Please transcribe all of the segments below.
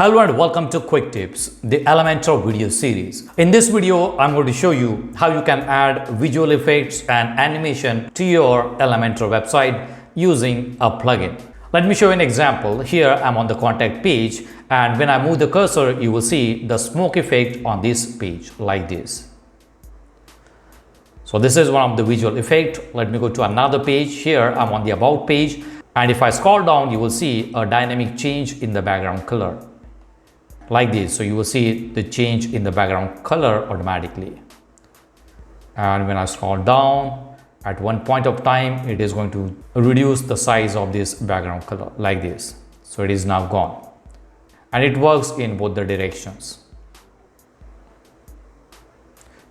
Hello and welcome to Quick Tips, the Elementor video series. In this video, I'm going to show you how you can add visual effects and animation to your Elementor website using a plugin. Let me show you an example. Here I'm on the contact page, and when I move the cursor, you will see the smoke effect on this page like this. So this is one of the visual effect. Let me go to another page. Here I'm on the about page, and if I scroll down, you will see a dynamic change in the background color like this. So you will see the change in the background color automatically. And when I scroll down, at one point of time, it is going to reduce the size of this background color like this. So it is now gone. And it works in both the directions.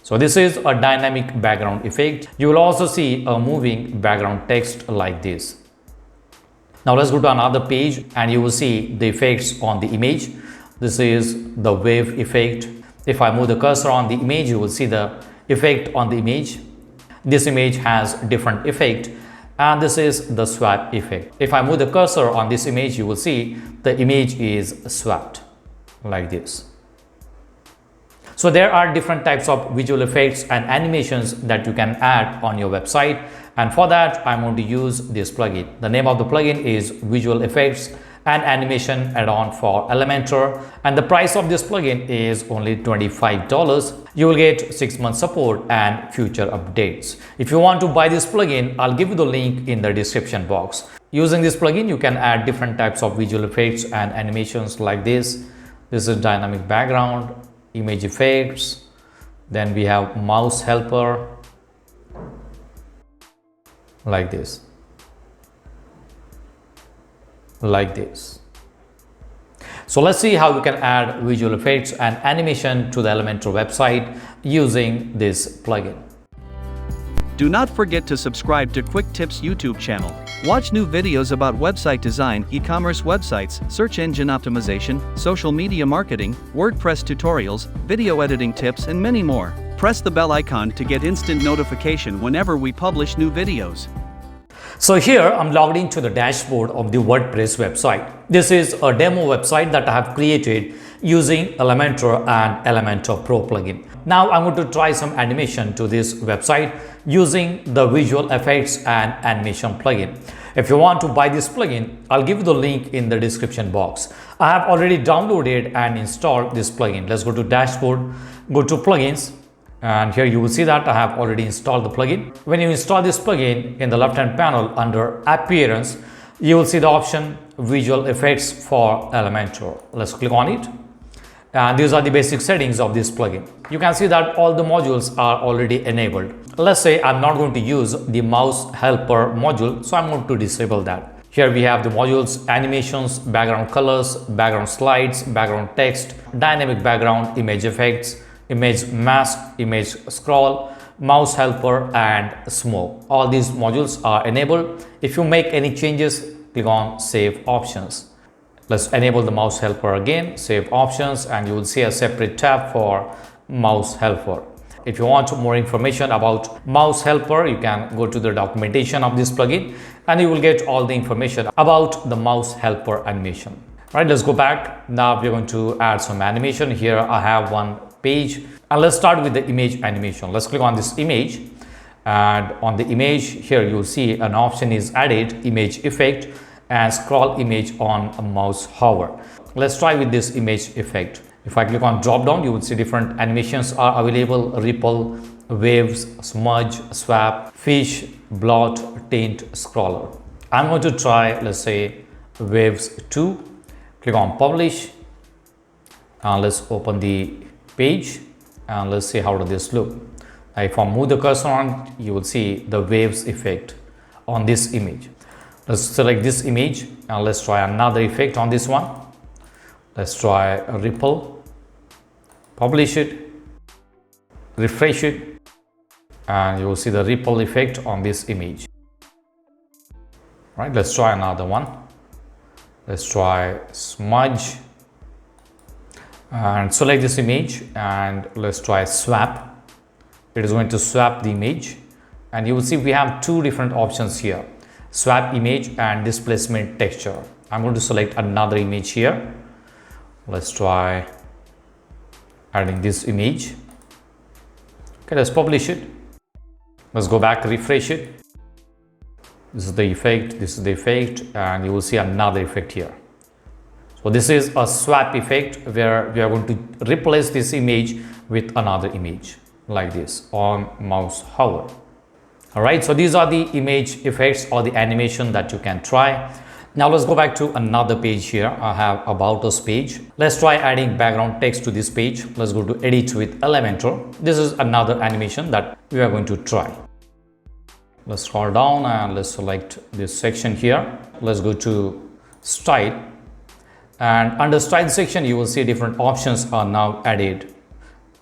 So this is a dynamic background effect. You will also see a moving background text like this. Now let's go to another page and you will see the effects on the image. This is the wave effect. If I move the cursor on the image, you will see the effect on the image. This image has different effect, and this is the swap effect. If I move the cursor on this image, you will see the image is swapped like this. So there are different types of visual effects and animations that you can add on your website, and for that I'm going to use this plugin. The name of the plugin is Visual Effects and Animation Add-on for Elementor, and the price of this plugin is only $25. You will get 6 months support and future updates. If you want to buy this plugin, I'll give you the link in the description box. Using this plugin, you can add different types of visual effects and animations like this. This is dynamic background, image effects, then we have mouse helper like this. So let's see how we can add visual effects and animation to the Elementor website using this plugin. Do not forget to subscribe to Quick Tips YouTube channel. Watch new videos about website design, e-commerce websites, search engine optimization, social media marketing, WordPress tutorials, video editing tips, and many more. Press the bell icon to get instant notification whenever we publish new videos. So here I'm logged into the dashboard of the WordPress website. This is a demo website that I have created using Elementor and Elementor Pro plugin. Now I'm going to try some animation to this website using the visual effects and animation plugin. If you want to buy this plugin, I'll give you the link in the description box. I have already downloaded and installed this plugin. Let's go to dashboard, go to plugins. And here you will see that I have already installed the plugin. When you install this plugin, in the left hand panel under appearance, you will see the option visual effects for Elementor. Let's click on it. And these are the basic settings of this plugin. You can see that all the modules are already enabled. Let's say I'm not going to use the mouse helper module, so I'm going to disable that. Here we have the modules, animations, background colors, background slides, background text, dynamic background, image effects, image mask, image scroll, mouse helper, and smoke. All these modules are enabled. If you make any changes, click on Save Options. Let's enable the mouse helper again, Save Options, and you will see a separate tab for mouse helper. If you want more information about mouse helper, you can go to the documentation of this plugin and you will get all the information about the mouse helper animation. All right, let's go back. Now we're going to add some animation. Here I have one page, and let's start with the image animation. Let's click on this image, and on the image here you'll see an option is added, image effect, and scroll image on a mouse hover. Let's try with this image effect. If I click on drop down, you will see different animations are available: ripple, waves, smudge, swap, fish, blot, tint, scroller. I'm going to try, let's say, waves 2. Click on publish, and let's open the page and let's see how does this look. If I move the cursor on, you will see the waves effect on this image. Let's select this image and let's try another effect on this one. Let's try a ripple, publish it, refresh it, and you will see the ripple effect on this image. Right, let's try another one. Let's try smudge, and select this image and let's try swap. It is going to swap the image, and you will see we have two different options here: swap image and displacement texture. I'm going to select another image here. Let's try adding this image. Okay, let's publish it. Let's go back, refresh it. This is the effect, this is the effect, and you will see another effect here. So this is a swap effect where we are going to replace this image with another image like this on mouse hover. Alright, so these are the image effects or the animation that you can try. Now let's go back to another page here. I have about us page. Let's try adding background text to this page. Let's go to edit with Elementor. This is another animation that we are going to try. Let's scroll down and let's select this section here. Let's go to style, and under style section you will see different options are now added: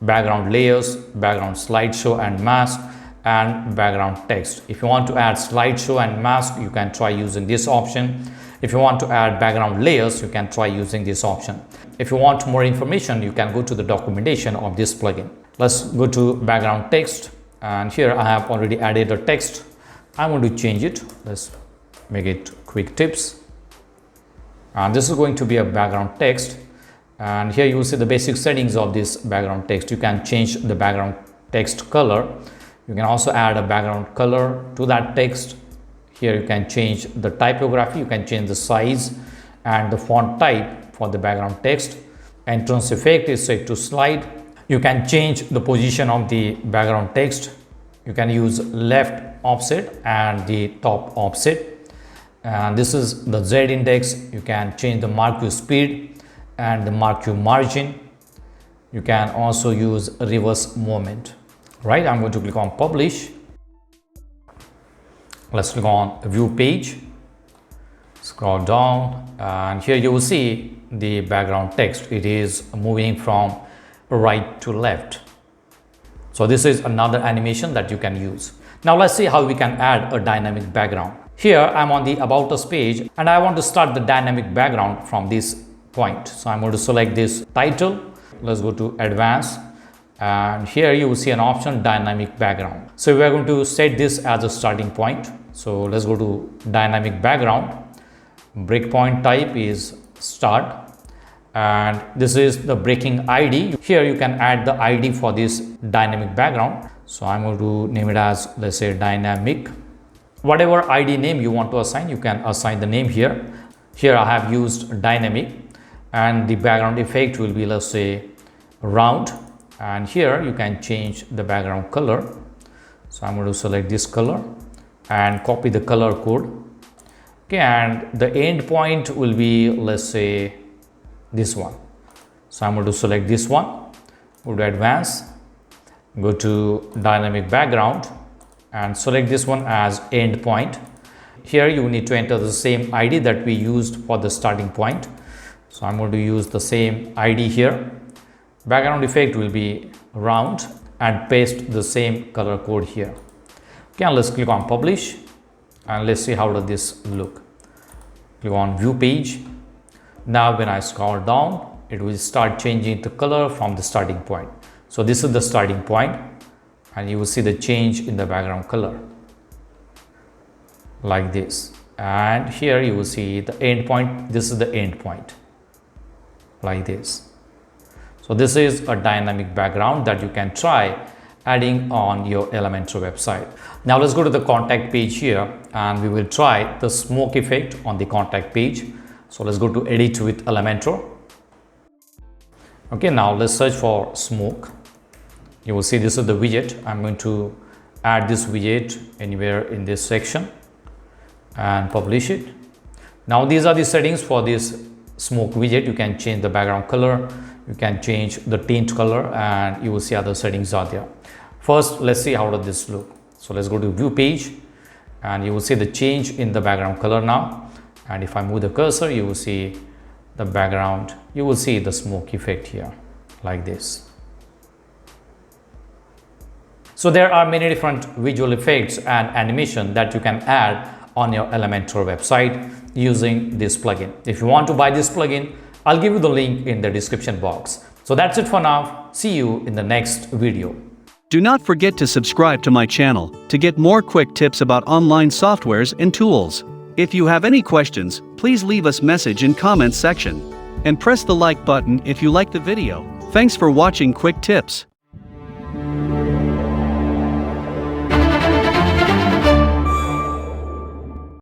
background layers, background slideshow and mask, and background text. If you want to add slideshow and mask, you can try using this option. If you want to add background layers, you can try using this option. If you want more information, you can go to the documentation of this plugin. Let's go to background text, and here I have already added a text. I'm going to change it. Let's make it quick tips, and this is going to be a background text. And here you will see the basic settings of this background text. You can change the background text color. You can also add a background color to that text. Here you can change the typography, you can change the size and the font type for the background text. Entrance effect is set to slide. You can change the position of the background text. You can use left offset and the top offset. And this is the Z index. You can change the marquee speed and the marquee margin. You can also use reverse movement. Right, I'm going to click on publish. Let's click on view page, scroll down, and here you will see the background text. It is moving from right to left. So this is another animation that you can use. Now let's see how we can add a dynamic background. Here I'm on the about us page and I want to start the dynamic background from this point. So I'm going to select this title. Let's go to advanced. And here you will see an option dynamic background. So we are going to set this as a starting point. So let's go to dynamic background. Breakpoint type is start, and this is the breaking ID. Here you can add the ID for this dynamic background. So I'm going to name it as, let's say, dynamic. Whatever ID name you want to assign, you can assign the name here. Here I have used dynamic, and the background effect will be, let's say, round. And here you can change the background color. So I'm going to select this color and copy the color code. Okay, and the end point will be, let's say, this one. So I'm going to select this one, go to advanced, go to dynamic background and select this one as end point. Here you need to enter the same ID that we used for the starting point. So I'm going to use the same ID here. Background effect will be round and paste the same color code here. Okay, and let's click on publish and let's see how does this look. Click on view page. Now when I scroll down, it will start changing the color from the starting point. So this is the starting point and you will see the change in the background color like this. And here you will see the end point. This is the end point like this. So this is a dynamic background that you can try adding on your Elementor website. Now let's go to the contact page here and we will try the smoke effect on the contact page. So let's go to edit with Elementor. Okay, now let's search for smoke. You will see this is the widget. I'm going to add this widget anywhere in this section and publish it. Now these are the settings for this smoke widget. You can change the background color, you can change the tint color, and you will see other settings are there. First, let's see how does this look. So let's go to view page and you will see the change in the background color now. And if I move the cursor, you will see the background, you will see the smoke effect here like this. So there are many different visual effects and animation that you can add on your Elementor website using this plugin. If you want to buy this plugin, I'll give you the link in the description box. So that's it for now. See you in the next video. Do not forget to subscribe to my channel to get more quick tips about online softwares and tools. If you have any questions, please leave us message in comments section. And press the like button if you like the video. Thanks for watching Quick Tips.